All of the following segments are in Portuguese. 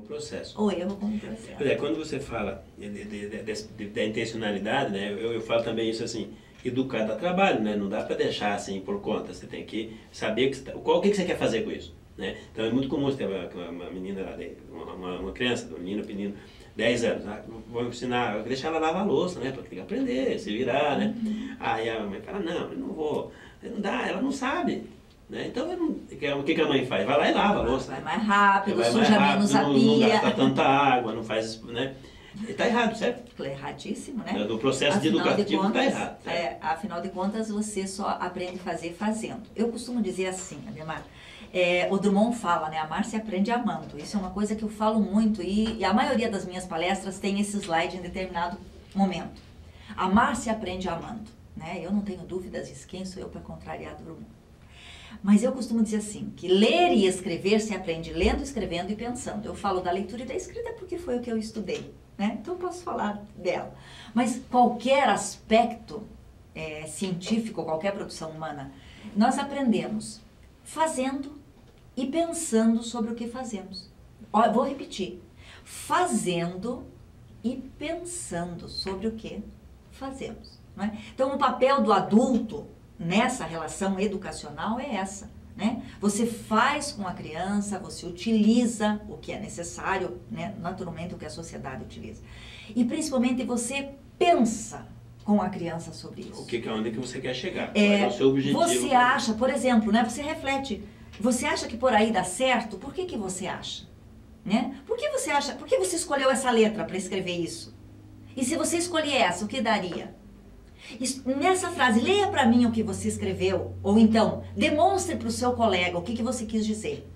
O processo. O erro como processo. Pois é, quando você fala da intencionalidade, né, eu falo também isso assim, educar dá trabalho, né, não dá para deixar assim por conta, você tem que saber o que você quer fazer com isso. Né? Então é muito comum você ter uma menina lá, uma criança, uma menina, 10 anos, vou ensinar, vou deixar ela lavar a louça, né, para aprender, se virar, né. Aí a mãe fala, não, eu não vou, não dá, ela não sabe. Né? Então, o que a mãe faz? Vai lá e lava a louça. Vai mais rápido, vai suja menos a não pia. gasta tanta água, não faz, né? Está errado, certo? Erradíssimo, né? No processo educativo está errado. Afinal de contas, você só aprende a fazer fazendo. Eu costumo dizer assim, Ademar, o Drummond fala, né? Amar se aprende amando. Isso é uma coisa que eu falo muito e a maioria das minhas palestras tem esse slide em determinado momento. Amar se aprende amando, né? Eu não tenho dúvidas disso. Quem sou eu para contrariar Drummond? Mas eu costumo dizer assim, que ler e escrever se aprende lendo, escrevendo e pensando. Eu falo da leitura e da escrita porque foi o que eu estudei, né? Então eu posso falar dela. Mas qualquer aspecto científico, qualquer produção humana, nós aprendemos fazendo e pensando sobre o que fazemos. Vou repetir. Fazendo e pensando sobre o que fazemos. Não é? Então o papel do adulto nessa relação educacional é essa, né? Você faz com a criança, você utiliza o que é necessário, né? Naturalmente o que a sociedade utiliza. E principalmente você pensa com a criança sobre isso. Onde que você quer chegar? Qual é o seu objetivo? Você acha, por exemplo, né? Você reflete, você acha que por aí dá certo? Por que você acha? Né? Por que você acha? Por que você escolheu essa letra para escrever isso? E se você escolher essa, o que daria? Nessa frase, leia para mim o que você escreveu, ou então, demonstre para o seu colega o que você quis dizer.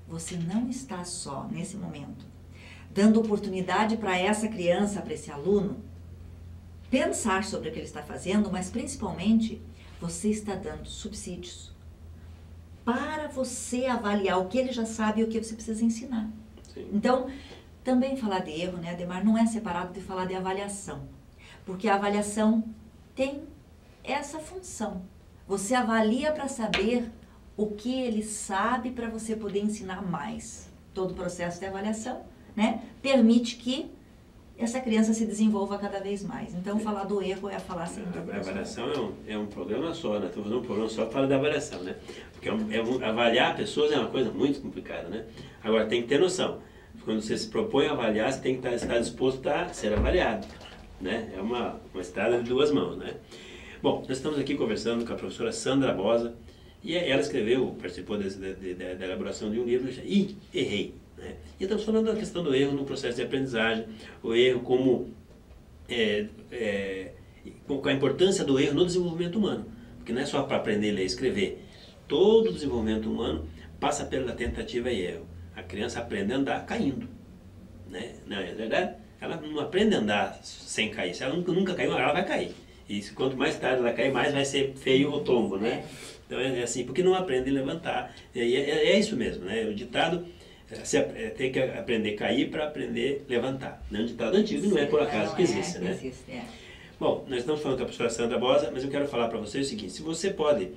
Você não está só, nesse momento, dando oportunidade para essa criança, para esse aluno, pensar sobre o que ele está fazendo, mas principalmente, você está dando subsídios para você avaliar o que ele já sabe e o que você precisa ensinar. Sim. Então, também falar de erro, né, Ademar, não é separado de falar de avaliação, porque a avaliação tem essa função. Você avalia para saber o que ele sabe para você poder ensinar mais. Todo o processo de avaliação, né, permite que essa criança se desenvolva cada vez mais. Então, falar do erro é falar sem dúvida. A avaliação é um programa só, né? Estou fazendo um programa só para falar da avaliação, né? Porque avaliar pessoas é uma coisa muito complicada, né? Agora, tem que ter noção. Quando você se propõe a avaliar, você tem que estar disposto a ser avaliado. Né? É uma estrada de duas mãos, né? Bom, nós estamos aqui conversando com a professora Sandra Bosa e ela participou da elaboração de um livro e errei, né? E estamos falando da questão do erro no processo de aprendizagem, o erro com a importância do erro no desenvolvimento humano, porque não é só para aprender a ler e escrever, todo o desenvolvimento humano passa pela tentativa e erro. A criança aprende a andar caindo, né? Não é verdade? Ela não aprende a andar sem cair. Se ela nunca caiu, ela vai cair. E quanto mais tarde ela cair, mais vai ser feio o tombo, né? Então é assim, porque não aprende a levantar. E é isso mesmo, né? O ditado, tem que aprender a cair para aprender a levantar. É um ditado antigo e não é por acaso que existe, né? Bom, nós estamos falando com a professora Sandra Bosa, mas eu quero falar para vocês o seguinte, se você pode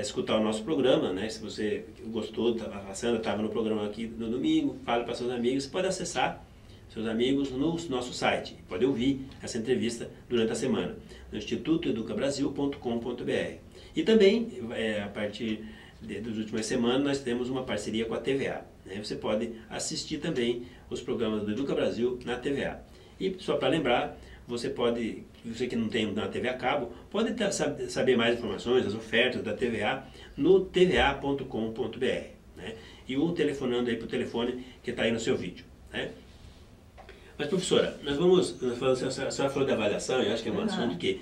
escutar o nosso programa, né? Se você gostou, a Sandra estava no programa aqui no domingo, fale para seus amigos, você pode acessar seus amigos no nosso site. Pode ouvir essa entrevista durante a semana no institutoeducabrasil.com.br. E também, a partir das últimas semanas, nós temos uma parceria com a TVA. Né? Você pode assistir também os programas do Educa Brasil na TVA. E só para lembrar, você que não tem na TV a cabo, pode saber mais informações, as ofertas da TVA no tva.com.br. Né? E telefonando aí para o telefone que está aí no seu vídeo. Né? Mas, professora, a senhora falou da avaliação, eu acho que é um assunto que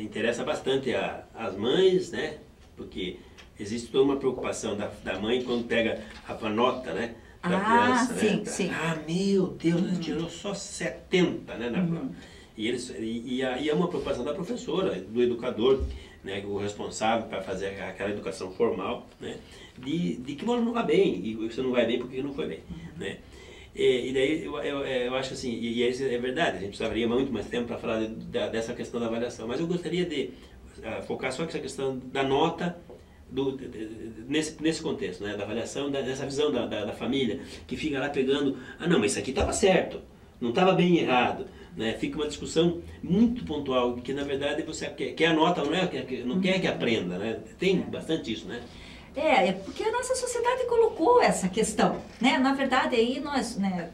interessa bastante as mães, né? Porque existe toda uma preocupação da mãe quando pega a nota, né? Da criança, sim, né? Sim. Meu Deus, ela tirou só 70, né, na prova. E é uma preocupação da professora, do educador, né, o responsável para fazer aquela educação formal, né? De que o aluno vai bem, e você não vai bem porque não foi bem, né? E daí eu acho assim, e isso é verdade, a gente precisaria muito mais tempo para falar dessa questão da avaliação, mas eu gostaria de focar só nessa questão da nota nesse contexto, né, da avaliação, dessa visão da família, que fica lá pegando, não, mas isso aqui estava certo, não estava bem errado. Né? Fica uma discussão muito pontual, que na verdade você quer a nota, não quer que aprenda. Né? Tem bastante isso, né? É porque a nossa sociedade colocou essa questão. Né? Na verdade, aí nós... Né,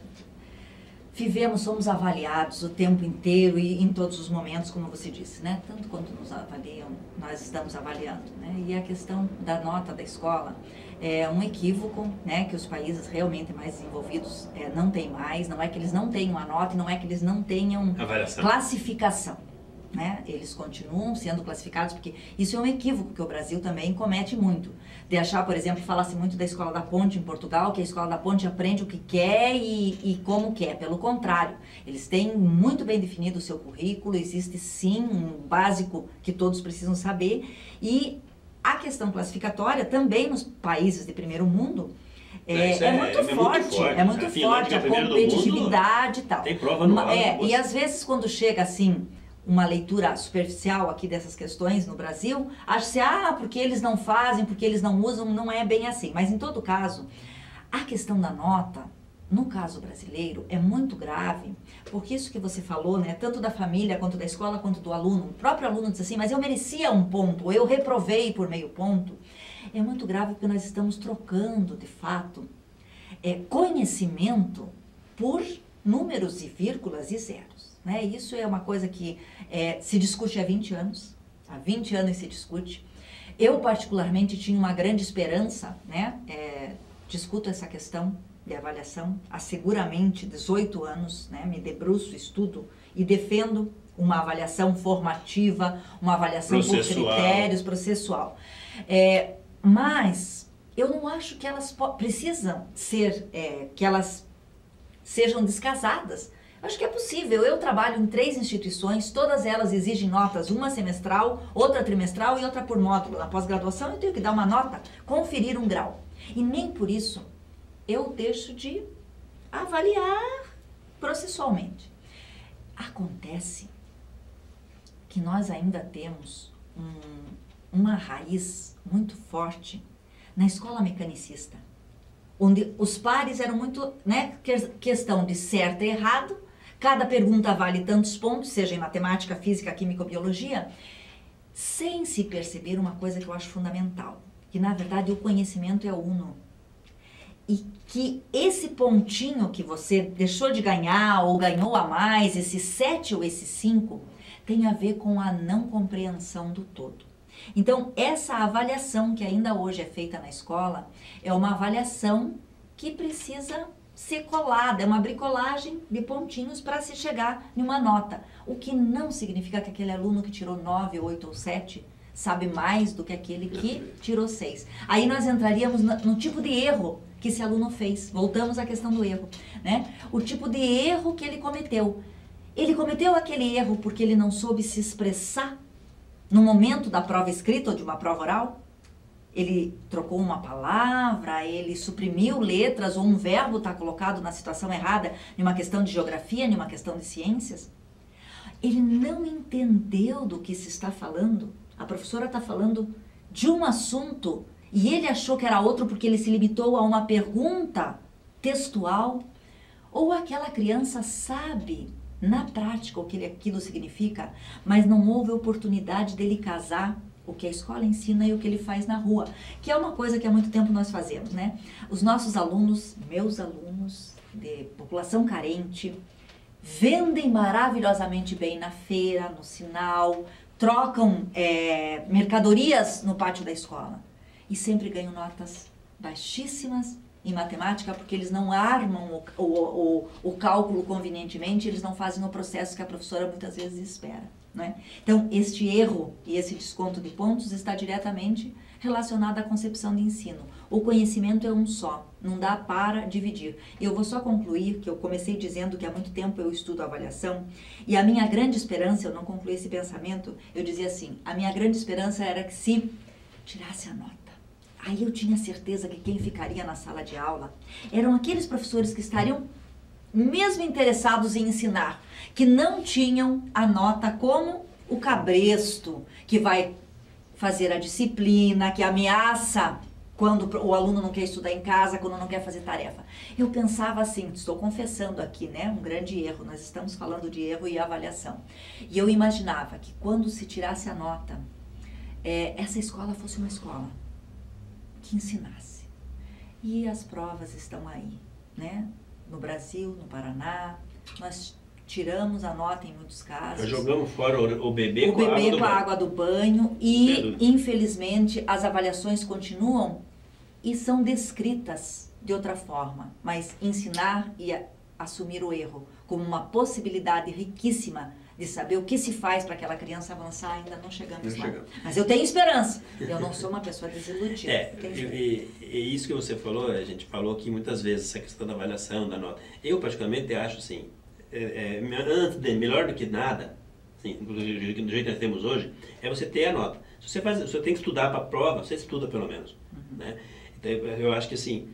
somos avaliados o tempo inteiro e em todos os momentos, como você disse, né? Tanto quanto nos avaliam, nós estamos avaliando, né? E a questão da nota da escola é um equívoco, né? Que os países realmente mais desenvolvidos não têm mais, não é que eles não tenham a nota, não é que eles não tenham classificação, né? Eles continuam sendo classificados, porque isso é um equívoco que o Brasil também comete muito. De achar, por exemplo, fala-se muito da Escola da Ponte em Portugal, que a Escola da Ponte aprende o que quer e como quer. Pelo contrário, eles têm muito bem definido o seu currículo, existe sim um básico que todos precisam saber. E a questão classificatória também nos países de primeiro mundo é muito forte, a competitividade e tal. Tem prova no e às vezes quando chega assim... uma leitura superficial aqui dessas questões no Brasil, acha-se, porque eles não fazem, porque eles não usam, não é bem assim. Mas em todo caso, a questão da nota, no caso brasileiro, é muito grave, porque isso que você falou, né, tanto da família, quanto da escola, quanto do aluno, o próprio aluno diz assim, mas eu merecia um ponto, eu reprovei por meio ponto, é muito grave porque nós estamos trocando, de fato, conhecimento por números e vírgulas e zeros. Né? Isso é uma coisa que se discute há 20 anos, há 20 anos se discute. Eu, particularmente, tinha uma grande esperança, né? Discuto essa questão de avaliação há seguramente 18 anos, né? Me debruço, estudo e defendo uma avaliação formativa, uma avaliação por critérios, processual. Mas eu não acho que elas precisam ser, que elas sejam descasadas. Acho que é possível. Eu trabalho em 3 instituições, todas elas exigem notas, uma semestral, outra trimestral e outra por módulo. Na pós-graduação eu tenho que dar uma nota, conferir um grau. E nem por isso eu deixo de avaliar processualmente. Acontece que nós ainda temos uma raiz muito forte na escola mecanicista, onde os pares eram muito, né, questão de certo e errado. Cada pergunta vale tantos pontos, seja em matemática, física, química ou biologia, sem se perceber uma coisa que eu acho fundamental, que na verdade o conhecimento é uno. E que esse pontinho que você deixou de ganhar ou ganhou a mais, esse 7 ou esse 5, tem a ver com a não compreensão do todo. Então, essa avaliação que ainda hoje é feita na escola é uma avaliação que precisa ser colada, é uma bricolagem de pontinhos para se chegar em uma nota. O que não significa que aquele aluno que tirou 9, 8 ou 7 sabe mais do que aquele que tirou 6. Aí nós entraríamos no tipo de erro que esse aluno fez. Voltamos à questão do erro, né? O tipo de erro que ele cometeu. Ele cometeu aquele erro porque ele não soube se expressar no momento da prova escrita ou de uma prova oral? Ele trocou uma palavra, ele suprimiu letras ou um verbo está colocado na situação errada, em uma questão de geografia, em uma questão de ciências? Ele não entendeu do que se está falando. A professora está falando de um assunto e ele achou que era outro porque ele se limitou a uma pergunta textual. Ou aquela criança sabe na prática o que aquilo significa, mas não houve oportunidade dele casar o que a escola ensina e o que ele faz na rua, que é uma coisa que há muito tempo nós fazemos, né? Os nossos alunos, meus alunos de população carente, vendem maravilhosamente bem na feira, no sinal, trocam mercadorias no pátio da escola e sempre ganham notas baixíssimas em matemática porque eles não armam o cálculo convenientemente, eles não fazem o processo que a professora muitas vezes espera. Né? Então, este erro e esse desconto de pontos está diretamente relacionado à concepção de ensino. O conhecimento é um só, não dá para dividir. Eu vou só concluir que eu comecei dizendo que há muito tempo eu estudo avaliação e a minha grande esperança, eu não concluí esse pensamento, eu dizia assim, a minha grande esperança era que se tirasse a nota. Aí eu tinha certeza que quem ficaria na sala de aula eram aqueles professores que estariam mesmo interessados em ensinar, que não tinham a nota como o cabresto, que vai fazer a disciplina, que ameaça quando o aluno não quer estudar em casa, quando não quer fazer tarefa. Eu pensava assim, estou confessando aqui, né, um grande erro, nós estamos falando de erro e avaliação. E eu imaginava que quando se tirasse a nota, essa escola fosse uma escola que ensinasse. E as provas estão aí, né, no Brasil, no Paraná, nós tiramos a nota em muitos casos. Nós jogamos fora o bebê com a água do banho e, infelizmente, as avaliações continuam e são descritas de outra forma. Mas ensinar e assumir o erro como uma possibilidade riquíssima de saber o que se faz para aquela criança avançar, ainda não chegamos lá. Mas eu tenho esperança. Eu não sou uma pessoa desiludida. E isso que você falou, a gente falou aqui muitas vezes, essa questão da avaliação, da nota. Eu, particularmente, acho assim, melhor do que nada, assim, do jeito que nós temos hoje, é você ter a nota. Se você tem que estudar para a prova, você estuda pelo menos. Né? Então, eu acho que assim,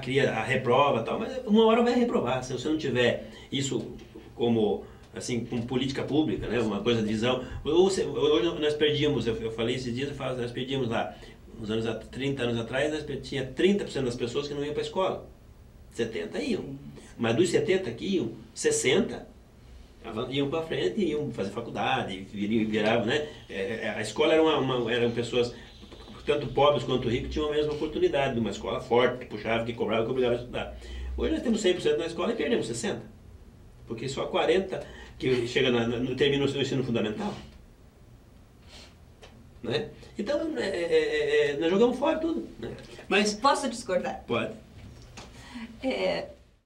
cria a reprova e tal, mas uma hora vai reprovar. Se você não tiver isso como, assim, como política pública, né? Uma coisa de visão. Hoje nós perdíamos, eu falei esses dias, nós perdíamos lá, 30 anos atrás, nós tinha 30% das pessoas que não iam para a escola. 70 iam. Mas dos 70 que iam, 60 iam para frente, iam fazer faculdade, viravam, né? A escola eram pessoas, tanto pobres quanto ricos, tinham a mesma oportunidade de uma escola forte, que puxava, que cobrava, que obrigava a estudar. Hoje nós temos 100% na escola e perdemos 60%. Porque só 40% que chega termina o ensino fundamental. Né? Então, nós jogamos fora tudo. Né? Mas, posso discordar? Pode.